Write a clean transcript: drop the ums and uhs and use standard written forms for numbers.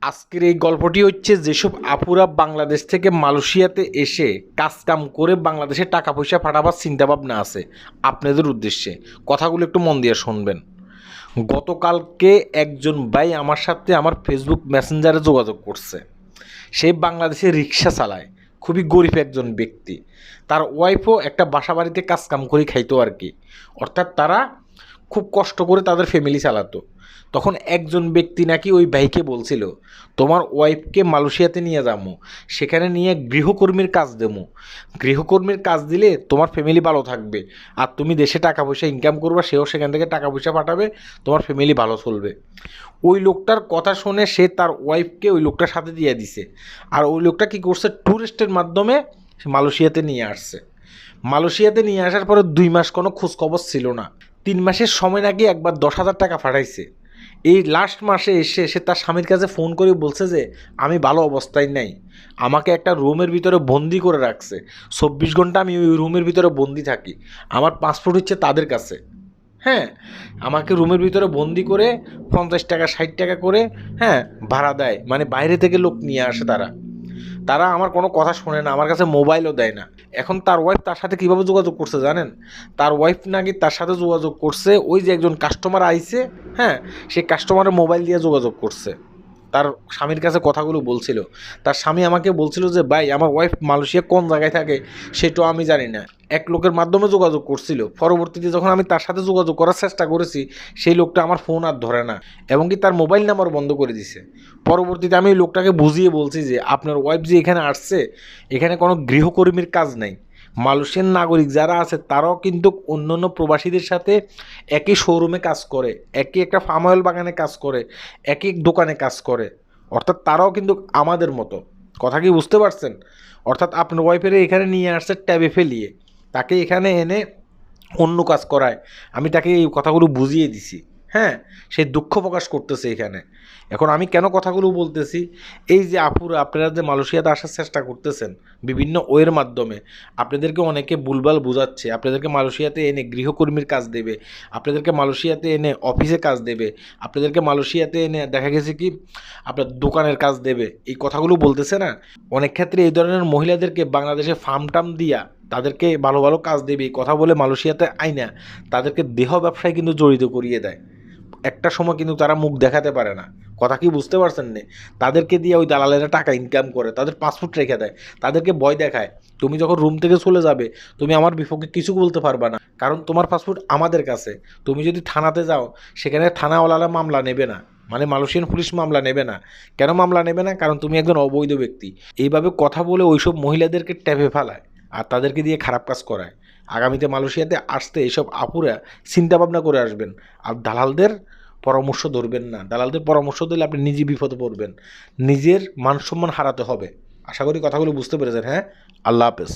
আজকের এই গল্পটি হচ্ছে যেসব আপুরা বাংলাদেশ থেকে মালয়েশিয়াতে এসে কাজকাম করে বাংলাদেশে টাকা পয়সা পাঠাবার চিন্তাভাবনা আছে আপনাদের উদ্দেশ্যে। কথাগুলো একটু মন দিয়ে শুনবেন। গতকালকে একজন ভাই আমার সাথে আমার ফেসবুক মেসেঞ্জারে যোগাযোগ করছে। সে বাংলাদেশে রিক্সা চালায়, খুবই গরিব একজন ব্যক্তি। তার ওয়াইফও একটা বাসা বাড়িতে কাজকাম করে খাইতো আর কি, অর্থাৎ তারা খুব কষ্ট করে তাদের ফ্যামিলি চালাতো। তখন একজন ব্যক্তি নাকি ওই ভাইকে বলছিল, তোমার ওয়াইফকে মালয়েশিয়াতে নিয়ে যাবো, সেখানে নিয়ে গৃহকর্মীর কাজ দেবো। গৃহকর্মীর কাজ দিলে তোমার ফ্যামিলি ভালো থাকবে, আর তুমি দেশে টাকা পয়সা ইনকাম করবা, সেও সেখান থেকে টাকা পয়সা পাঠাবে, তোমার ফ্যামিলি ভালো চলবে। ওই লোকটার কথা শুনে সে তার ওয়াইফকে ওই লোকটার সাথে দিয়ে দিছে। আর ওই লোকটা কী করছে, ট্যুরিস্টের মাধ্যমে মালয়েশিয়াতে নিয়ে আসছে। মালয়েশিয়াতে নিয়ে আসার পরে 2 মাস কোনো খোঁজখবর ছিল না। 3 মাসের সময় নাকি একবার 10,000 টাকা পাঠাইছে। এই লাস্ট মাসে এসে সে তার স্বামীর কাছে ফোন করে বলছে যে আমি ভালো অবস্থায় নাই, আমাকে একটা রুমের ভিতরে বন্দি করে রাখছে, 24 ঘন্টা আমি ওই রুমের ভিতরে বন্দি থাকি, আমার পাসপোর্ট হচ্ছে তাদের কাছে। হ্যাঁ, আমাকে রুমের ভিতরে বন্দি করে 50 টাকা 60 টাকা করে, হ্যাঁ, ভাড়া দেয়। মানে বাইরে থেকে লোক নিয়ে আসে তারা। তারা আমার কোনো কথা শোনে না, আমার কাছে মোবাইলও দেয় না। এখন তার ওয়াইফ তার সাথে কীভাবে যোগাযোগ করছে জানেন? তার ওয়াইফ নাকি তার সাথে যোগাযোগ করছে, ওই যে একজন কাস্টমার আইছে, হ্যাঁ, সেই কাস্টমারের মোবাইল দিয়ে যোগাযোগ করছে। তার স্বামীর কাছে কথাগুলো বলছিল। তার স্বামী আমাকে বলছিল যে ভাই, আমার ওয়াইফ মালয়েশিয়া কোন জায়গায় থাকে সেটাও আমি জানি না। এক লোকের মাধ্যমে যোগাযোগ করছিল। পরবর্তীতে যখন আমি তার সাথে যোগাযোগ করার চেষ্টা করেছি, সেই লোকটা আমার ফোন আর ধরে না, এবং কি তার মোবাইল নাম্বার বন্ধ করে দিছে। পরবর্তীতে আমি ওই লোকটাকে বুঝিয়ে বলছি যে আপনার ওয়াইফ যে এখানে আসছে, এখানে কোনো গৃহকর্মীর কাজ নাই। মালয়েশিয়ান নাগরিক যারা আছে তারাও কিন্তু অন্য অন্য প্রবাসীদের সাথে একই শোরুমে কাজ করে, একই একটা ফার্ম অয়েল বাগানে কাজ করে, একই দোকানে কাজ করে। অর্থাৎ তারাও কিন্তু আমাদের মতো। কথা কি বুঝতে পারছেন? অর্থাৎ আপনার ওয়াইফের এখানে নিয়ে আসছে ট্যাবে ফেলিয়ে, তাকে এখানে এনে অন্য কাজ করায়। আমি তাকে এই কথাগুলো বুঝিয়ে দিছি। হ্যাঁ, সে দুঃখ প্রকাশ করতেছে এখানে। এখন আমি কেন কথাগুলো বলতেছি, এই যে আপুরা আপনারা যে মালয়েশিয়াতে আসার চেষ্টা করতেছেন বিভিন্ন ওয়ের মাধ্যমে, আপনাদেরকে অনেকে ভুলভাল বোঝাচ্ছে। আপনাদেরকে মালয়েশিয়াতে এনে গৃহকর্মীর কাজ দেবে, আপনাদেরকে মালয়েশিয়াতে এনে অফিসে কাজ দেবে, আপনাদেরকে মালয়েশিয়াতে এনে দেখা গেছে কি আপনার দোকানের কাজ দেবে। এই কথাগুলো বলতেছে না, অনেক ক্ষেত্রে এই ধরনের মহিলাদেরকে বাংলাদেশে ফার্ম টাম দিয়া তাদেরকে ভালো ভালো কাজ দেবে এই কথা বলে মালয়েশিয়াতে আইনা তাদেরকে দেহ ব্যবসায় কিন্তু জড়িত করিয়ে দেয়। একটা সময় কিন্তু তারা মুখ দেখাতে পারে না। কথা কি বুঝতে পারছেন না? তাদেরকে দিয়ে ওই দালালেরা টাকা ইনকাম করে, তাদের পাসপোর্ট রেখে দেয়, তাদেরকে ভয় দেখায় তুমি যখন রুম থেকে চলে যাবে তুমি আমার বিপক্ষে কিছু বলতে পারবা না, কারণ তোমার পাসপোর্ট আমাদের কাছে। তুমি যদি থানাতে যাও, সেখানে থানাওয়ালারা মামলা নেবে না, মানে মালয়েশিয়ান পুলিশ মামলা নেবে না। কেন মামলা নেবে না? কারণ তুমি একজন অবৈধ ব্যক্তি। এইভাবে কথা বলে ওইসব মহিলাদেরকে ট্যাপে ফেলায় আর তাদেরকে দিয়ে খারাপ কাজ করায়। আগামীতে মালয়েশিয়াতে আসতে এইসব আপুরা চিন্তা ভাবনা করে আসবেন, আর দালালদের পরামর্শ ধরবেন না। দালালদের পরামর্শ দিলে আপনি নিজে বিপদে পড়বেন, নিজের মান সম্মান হারাতে হবে। আশা করি কথাগুলো বুঝতে পেরেছেন। হ্যাঁ, আল্লাহ হাফেজ।